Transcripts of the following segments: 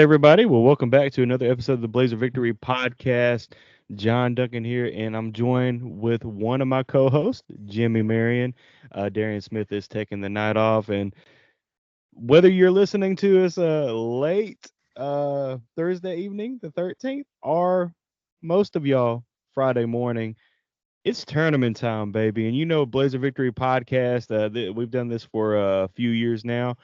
everybody. Well, welcome back to another episode of the Blazer Victory podcast. John Duncan here, and I'm joined with one of my co-hosts, Jimmy Marion. Darian Smith is taking the night off, and whether you're listening to us late Thursday evening, the 13th, or most of y'all Friday morning, it's tournament time, baby. And Blazer Victory podcast, we've done this for a few years now.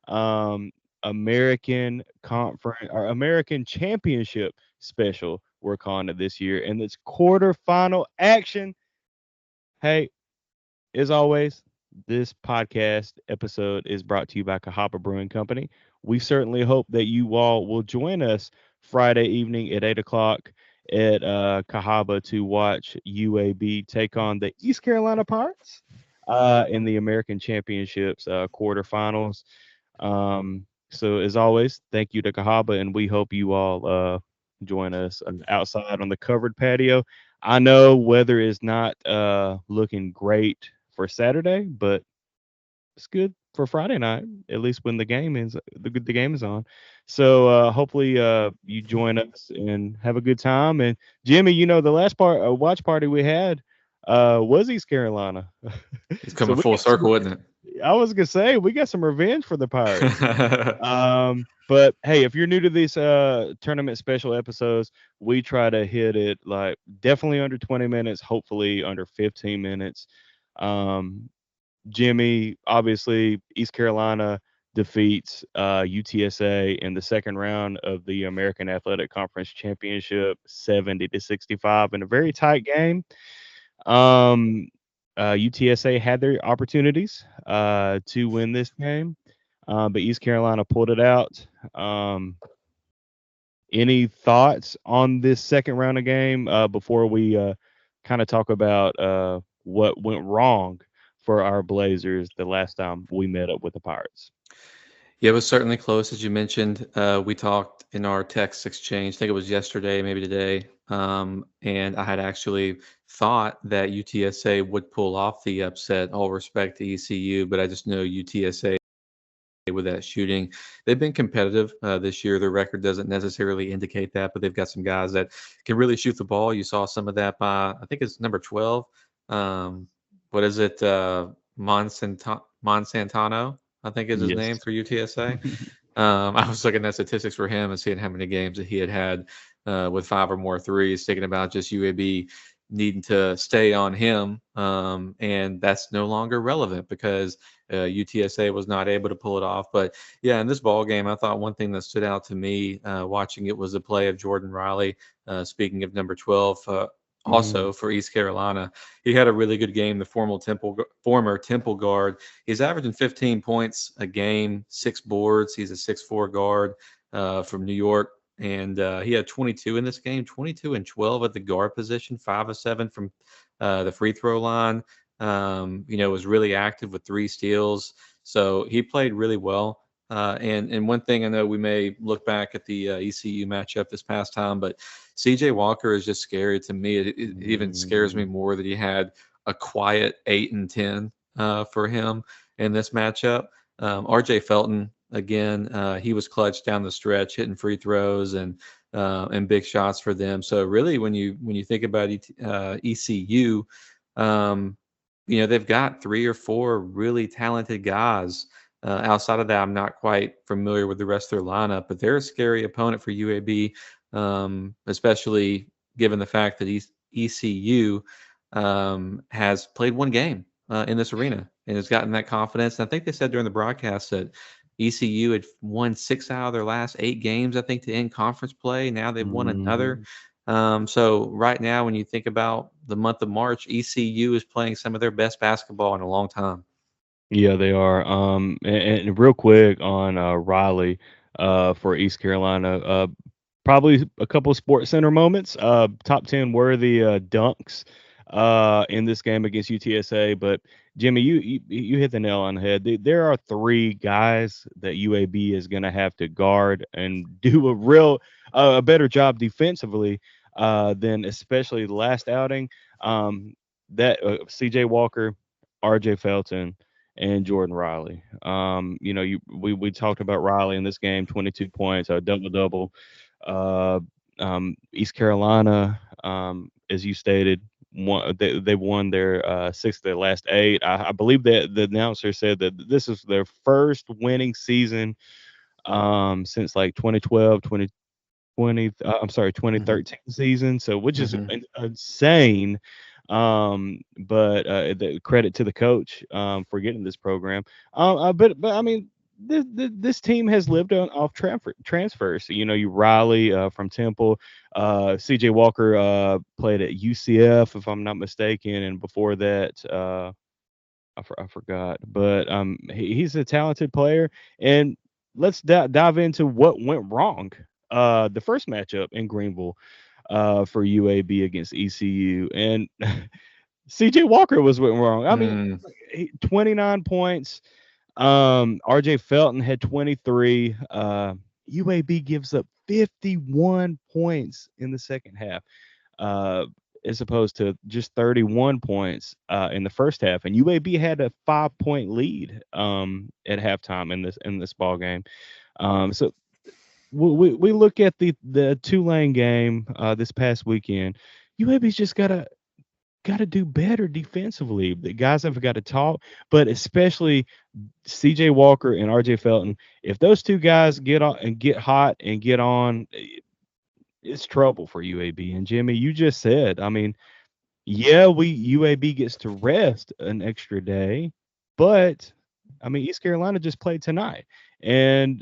Um, American Conference or American Championship special, we're calling it this year. And it's quarterfinal action. Hey, as always, this podcast episode is brought to you by Cahaba Brewing Company. We certainly hope that you all will join us Friday evening at 8 o'clock at Cahaba to watch UAB take on the East Carolina Pirates in the American Championships quarterfinals. So, as always, thank you to Cahaba, and we hope you all join us outside on the covered patio. I know weather is not looking great for Saturday, but it's good for Friday night, at least when the game is on. So hopefully you join us and have a good time. And Jimmy, the last watch party we had was East Carolina. It's So coming we full got some. circle, isn't I was gonna say we got some revenge for the Pirates. it? But hey, if you're new to these tournament special episodes, we try to hit it like definitely under 20 minutes, hopefully under 15 minutes. Um, Jimmy, obviously, East Carolina defeats UTSA in the second round of the American Athletic Conference Championship, 70-65, in a very tight game. Um, UTSA had their opportunities to win this game, but East Carolina pulled it out. Um, any thoughts on this second round of game before we kind of talk about what went wrong for our Blazers the last time we met up with the Pirates? Yeah, it was certainly close, as you mentioned. We talked in our text exchange. I think it was yesterday, maybe today. And I had actually thought that UTSA would pull off the upset. All respect to ECU, but I just know UTSA with that shooting. They've been competitive this year. Their record doesn't necessarily indicate that, but they've got some guys that can really shoot the ball. You saw some of that by, I think it's number 12. Um, what is it? Monsantano, I think is his name Yes. for UTSA. I was looking at statistics for him and seeing how many games that he had with five or more threes, thinking about just UAB needing to stay on him. And that's no longer relevant because UTSA was not able to pull it off. But yeah, in this ball game, I thought one thing that stood out to me watching it was the play of Jordan Riley. Speaking of number 12, Mm, also for East Carolina, he had a really good game. The former Temple guard, he's averaging 15 points a game, 6 boards. He's a 6'4" guard from New York. And he had 22 in this game, 22 and 12 at the guard position, 5 of 7 from the free throw line. Was really active with 3 steals. So he played really well. And one thing I know we may look back at the ECU matchup this past time, but CJ Walker is just scary to me. It even scares me mm, more that he had a quiet 8 and 10 for him in this matchup. RJ Felton again, he was clutch down the stretch, hitting free throws and big shots for them. So really, when you think about ECU, um, they've got 3 or 4 really talented guys. Outside of that, I'm not quite familiar with the rest of their lineup, but they're a scary opponent for UAB, especially given the fact that ECU has played one game in this arena and has gotten that confidence. And I think they said during the broadcast that ECU had won 6 out of their last 8 games, I think, to end conference play. Now they've won another. mhm. So right now, when you think about the month of March, ECU is playing some of their best basketball in a long time. Yeah, they are. And real quick on Riley for East Carolina, probably a couple of Sports Center moments. Top 10 worthy dunks in this game against UTSA. But Jimmy, you hit the nail on the head. There are three guys that UAB is going to have to guard and do a better job defensively than especially the last outing. That CJ Walker, RJ Felton, and Jordan Riley. We talked about Riley in this game, 22 points, a double double. Uh, East Carolina, as you stated, they won their six of their last eight. I believe that the announcer said that this is their first winning season since like 2012, 2013 season. So which is Hmm. insane. But the credit to the coach for getting this program. But I mean. This team has lived on off transfers. You know, you Riley from Temple, C.J. Walker played at UCF, if I'm not mistaken, and before that, I forgot, but he's a talented player. And let's dive into what went wrong. The first matchup in Greenville for UAB against ECU, and CJ Walker was went wrong. I mean, Mm, 29 points. RJ Felton had 23. UAB gives up 51 points in the second half, uh, as opposed to just 31 points in the first half. And UAB had a 5 point lead at halftime in this ball game. So we look at the Tulane game this past weekend. UAB's just gotta do better defensively. The guys have got to talk, but especially CJ Walker and RJ Felton. If those two guys get on and get hot and get on, it's trouble for UAB. And Jimmy, you just said, I mean, yeah, we UAB gets to rest an extra day, but I mean, East Carolina just played tonight, and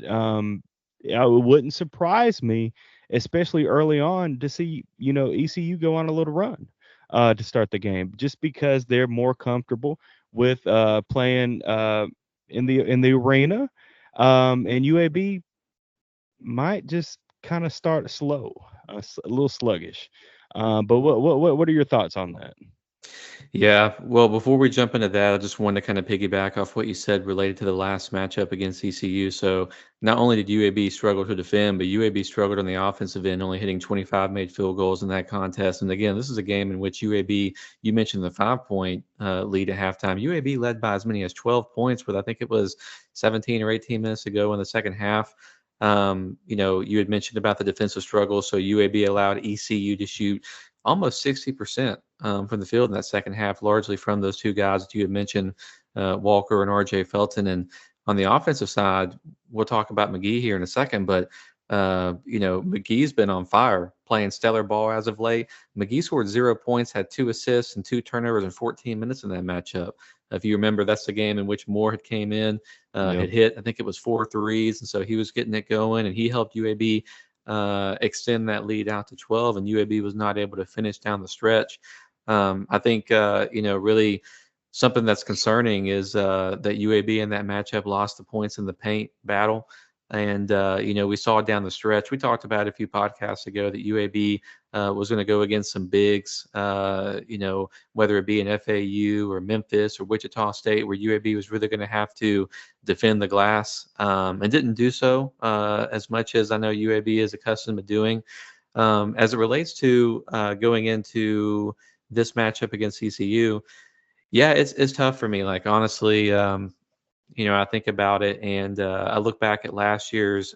yeah, it wouldn't surprise me, especially early on, to see ECU go on a little run to start the game, just because they're more comfortable with playing in the arena, and UAB might just kind of start slow, a little sluggish. But what are your thoughts on that? yeah. Well, before we jump into that, I just wanted to kind of piggyback off what you said related to the last matchup against ECU. So not only did UAB struggle to defend, but UAB struggled on the offensive end, only hitting 25 made field goals in that contest. And again, this is a game in which UAB, you mentioned the 5 point lead at halftime. UAB led by as many as 12 points with, I think it was 17 or 18 minutes to go in the second half. You had mentioned about the defensive struggle. So UAB allowed ECU to shoot almost 60% from the field in that second half, largely from those two guys that you had mentioned, Walker and RJ Felton. And on the offensive side, we'll talk about McGee here in a second, but McGee's been on fire, playing stellar ball as of late. McGee scored 0 points, had 2 assists and 2 turnovers in 14 minutes in that matchup. If you remember, that's the game in which Moore had came in, Yep. had hit, I think it was 4 threes, and so he was getting it going, and he helped UAB extend that lead out to 12, and UAB was not able to finish down the stretch. I think, really something that's concerning is that UAB in that matchup lost the points in the paint battle. And, we saw down the stretch, we talked about a few podcasts ago that UAB was going to go against some bigs, whether it be an FAU or Memphis or Wichita State, where UAB was really going to have to defend the glass, and didn't do so as much as I know UAB is accustomed to doing. As it relates to going into this matchup against ECU, yeah, it's tough for me. Like honestly, I think about it and I look back at last year's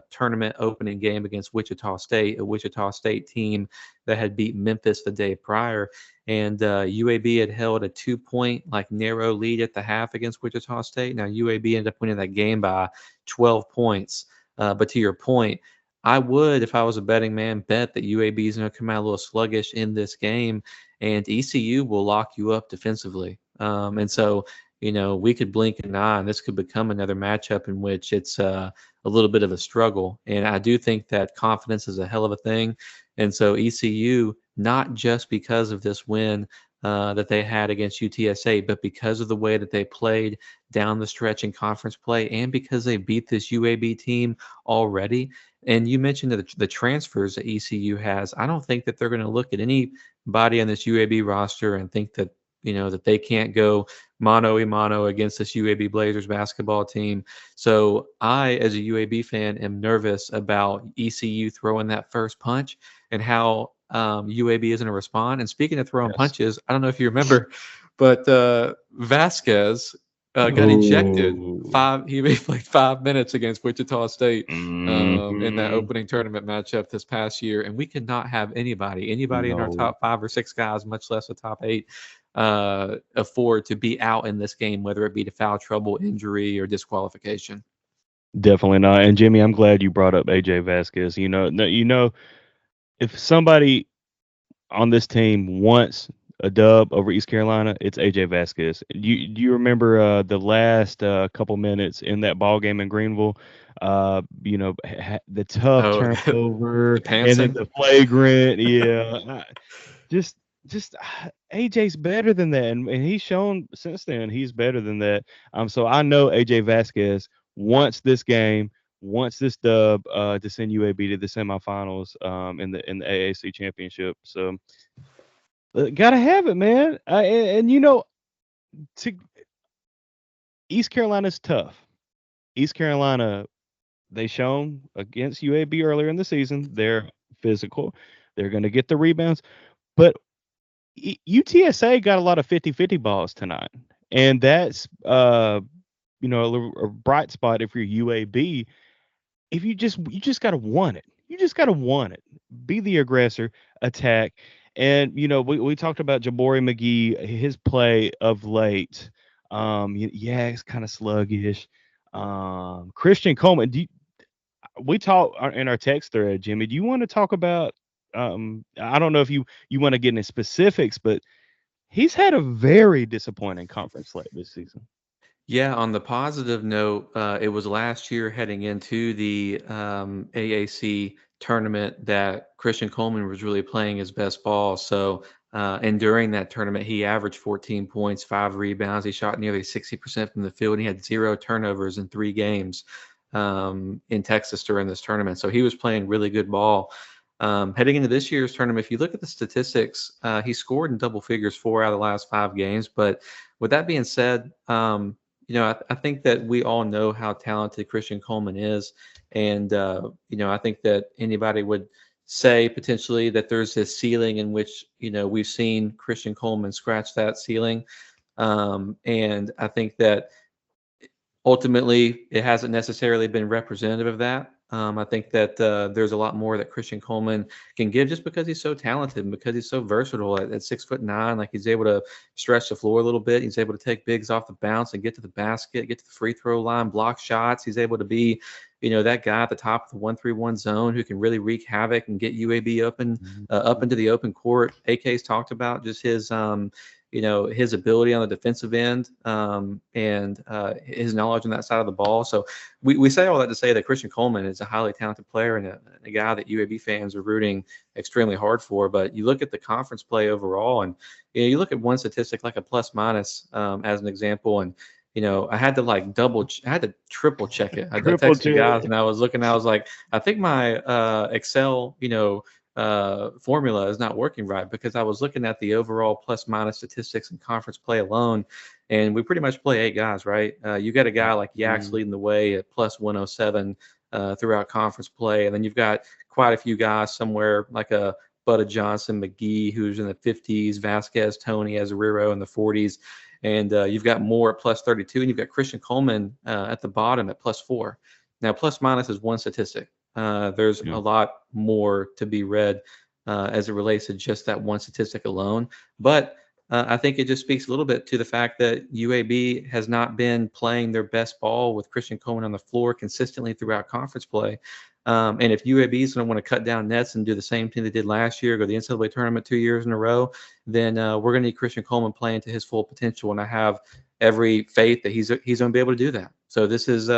tournament opening game against Wichita State, a Wichita State team that had beat Memphis the day prior. And UAB had held a 2 point, like narrow lead at the half against Wichita State. Now, UAB ended up winning that game by 12 points. But to your point, I would, if I was a betting man, bet that UAB is going to come out a little sluggish in this game, and ECU will lock you up defensively. And so, we could blink an eye and this could become another matchup in which it's a little bit of a struggle. And I do think that confidence is a hell of a thing. And so ECU, not just because of this win that they had against UTSA, but because of the way that they played down the stretch in conference play and because they beat this UAB team already. And you mentioned the transfers that ECU has. I don't think that they're going to look at anybody on this UAB roster and think that that they can't go mano a mano against this UAB Blazers basketball team. So I, as a UAB fan, am nervous about ECU throwing that first punch and how UAB is going to respond. And speaking of throwing Yes. punches, I don't know if you remember, but Vasquez got ejected. Oh. He played 5 minutes against Wichita State in that Hmm. opening tournament matchup this past year, and we could not have anybody in our No, top 5 or 6 guys, much less a top 8, afford to be out in this game, whether it be to foul trouble, injury, or disqualification. definitely not. And Jimmy, I'm glad you brought up AJ Vasquez. If somebody on this team wants a dub over East Carolina, it's AJ Vasquez. Do you remember the last couple minutes in that ball game in Greenville? The tough Oh, turnover the and then Panson. the flagrant. Yeah, just just AJ's better than that, and he's shown since then he's better than that. So I know AJ Vasquez wants this game, wants this dub to send UAB to the semifinals in the AAC championship. So gotta have it, man. To East Carolina's tough. East Carolina, they shown against UAB earlier in the season, they're physical. They're going to get the rebounds, but UTSA got a lot of 50-50 balls tonight. And that's a bright spot if you're UAB. If you just got to want it. You just got to want it. Be the aggressor, attack. And we talked about Jabari McGee, his play of late. Yeah, it's kind of sluggish. Christian Coleman, we talk in our text thread, Jimmy. Do you want to talk about? I don't know if you want to get into specifics, but he's had a very disappointing conference slate this season. Yeah, on the positive note, it was last year heading into the AAC tournament that Christian Coleman was really playing his best ball. So, and during that tournament, he averaged 14 points, 5 rebounds. He shot nearly 60% from the field, and he had 0 turnovers in 3 games in Texas during this tournament. So he was playing really good ball. Heading into this year's tournament, if you look at the statistics, he scored in double figures 4 out of the last 5 games. But with that being said, I think that we all know how talented Christian Coleman is, and I think that anybody would say potentially that there's this ceiling in which we've seen Christian Coleman scratch that ceiling, and I think that ultimately it hasn't necessarily been representative of that. I think that there's a lot more that Christian Coleman can give just because he's so talented and because he's so versatile at 6'9". Like he's able to stretch the floor a little bit. He's able to take bigs off the bounce and get to the basket, get to the free throw line, block shots. He's able to be, that guy at the top of the 1-3-1 zone who can really wreak havoc and get UAB open up into the open court. AK's talked about just his ability on the defensive end and his knowledge on that side of the ball. So we say all that to say that Christian Coleman is a highly talented player and a guy that UAB fans are rooting extremely hard for. But you look at the conference play overall, and you look at one statistic like a plus minus as an example, and I had to I had to triple check it. I Triple texted the check. guys and I was looking. I was like, I think my Excel, formula is not working right because I was looking at the overall plus minus statistics and conference play alone, and we pretty much play 8 guys, right? You got a guy like Yaks Mm. leading the way at plus 107 throughout conference play, and then you've got quite a few guys somewhere like a Butta Johnson, McGee, who's in the 50s, Vasquez, Tony, Azariro in the 40s, and you've got Moore at plus 32, and you've got Christian Coleman at the bottom at plus 4. Now, plus minus is one statistic. There's Yeah. a lot more to be read as it relates to just that one statistic alone. But I think it just speaks a little bit to the fact that UAB has not been playing their best ball with Christian Coleman on the floor consistently throughout conference play. And if UAB is going to want to cut down nets and do the same thing they did last year, go to the NCAA tournament 2 years in a row, then we're going to need Christian Coleman playing to his full potential. And I have every faith that he's going to be able to do that. So this is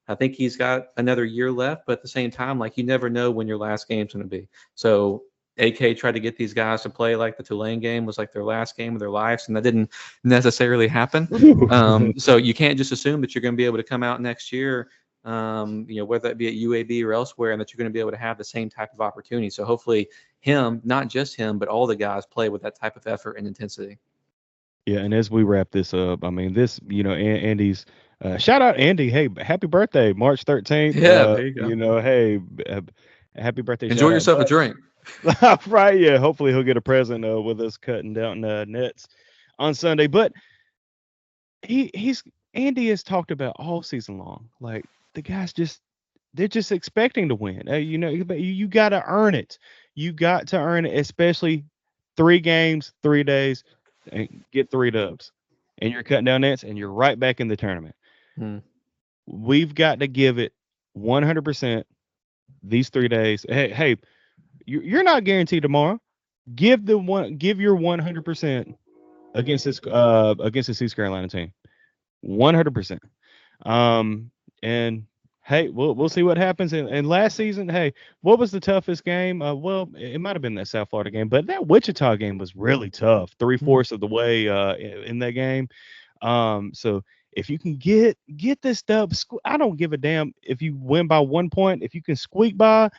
I think he's got another year left, but at the same time, like you never know when your last game's going to be. So AK tried to get these guys to play like the Tulane game was like their last game of their lives, and that didn't necessarily happen. So you can't just assume that you're going to be able to come out next year, whether that be at UAB or elsewhere, and that you're going to be able to have the same type of opportunity. So hopefully him, not just him, but all the guys play with that type of effort and intensity. Yeah, and as we wrap this up, I mean, Andy's shout out Andy. Hey, happy birthday, March 13th. Yeah, there you go. Hey, happy birthday, Enjoy shout out. yourself a drink. Right, yeah. Hopefully he'll get a present with us cutting down nets on Sunday. But he's Andy has talked about all season long. Like the guys just they're just expecting to win. But you got to earn it. You got to earn it, especially 3 games, 3 days, and get 3 dubs, and you're cutting down nets, and you're right back in the tournament. Hmm. We've got to give it 100% these 3 days. Hey, you're not guaranteed tomorrow. Give your 100% against this East Carolina team. 100%. Um, and hey, we'll see what happens. And last season, hey, what was the toughest game? Well, it might have been that South Florida game, but that Wichita game was really tough. Three-fourths of the way in that game. So if you can get this dub, I don't give a damn if you win by 1 point. If you can squeak by,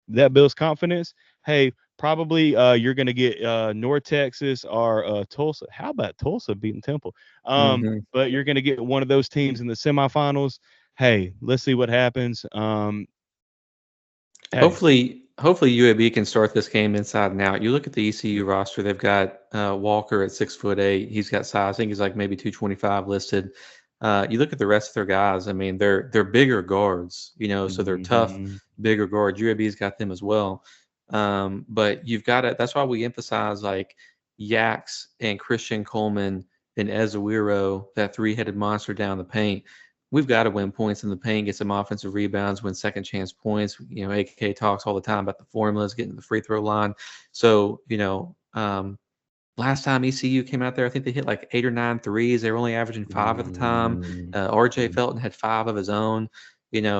that builds confidence. Hey, probably you're gonna get North Texas or Tulsa. How about Tulsa beating Temple? Hmm. But you're gonna get one of those teams in the semifinals. Hey, let's see what happens. Hey, Hopefully UAB can start this game inside and out. You look at the ECU roster; they've got Walker at 6'8". He's got size. I think he's like maybe 225 listed. You look at the rest of their guys. I mean, they're bigger guards, so they're tough, mm-hmm, bigger guards. UAB's got them as well. But you've got to. That's why we emphasize like Yax and Christian Coleman and Ezewiro, that three-headed monster down the paint. We've got to win points in the paint, get some offensive rebounds, win second chance points. AK talks all the time about the formulas, getting to the free throw line. So, last time ECU came out there, I think they hit like 8 or 9 threes. They were only averaging 5 at the time. RJ mm-hmm. Felton had 5 of his own.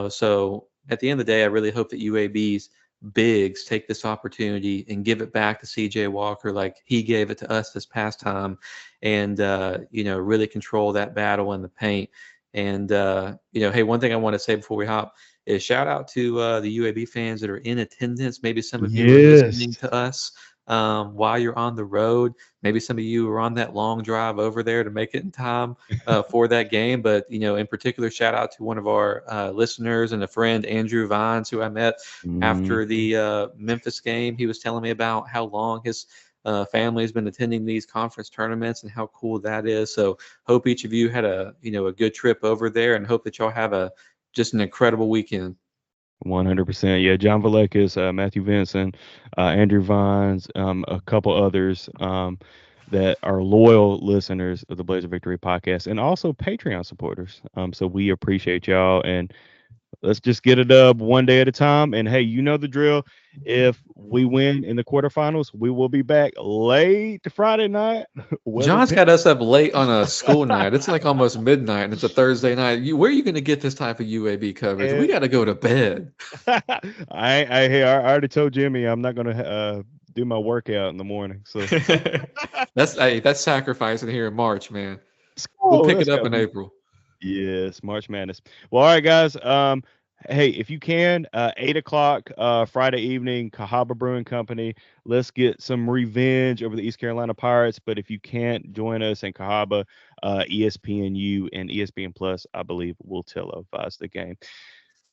So at the end of the day, I really hope that UAB's bigs take this opportunity and give it back to CJ Walker like he gave it to us this past time, and really control that battle in the paint. And hey, one thing I want to say before we hop is shout out to the UAB fans that are in attendance. Maybe some of you are listening Yes. to us while you're on the road. Maybe some of you are on that long drive over there to make it in time for that game. But in particular, shout out to one of our listeners and a friend, Andrew Vines, who I met after Mm-hmm. the Memphis game. He was telling me about how long his family has been attending these conference tournaments and how cool that is. So hope each of you had a good trip over there, and hope that y'all have just an incredible weekend. 100%. Yeah, John Valekis, Matthew Vincent, Andrew Vines, a couple others that are loyal listeners of the Blazer Victory podcast and also Patreon supporters. So we appreciate y'all, and let's just get a dub one day at a time. And hey, you know the drill. If we win in the quarterfinals, we will be back late Friday night, weather John's got pending. us up late on a school night. It's like almost midnight, and it's a Thursday night. Where are you going to get this type of UAB coverage? We And got to go to bed. I already told Jimmy I'm not gonna do my workout in the morning. So That's sacrificing here in March, man. We'll school, pick let's it up go. in April. Yes, March Madness. Well, all right, guys. Hey, if you can, 8 o'clock Friday evening, Cahaba Brewing Company. Let's get some revenge over the East Carolina Pirates. But if you can't join us in Cahaba, ESPNU and ESPN Plus, I believe, will televise the game.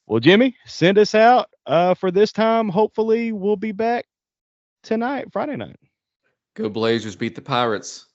Well, Jimmy, send us out for this time. Hopefully, we'll be back tonight, Friday night. Go Blazers, beat the Pirates.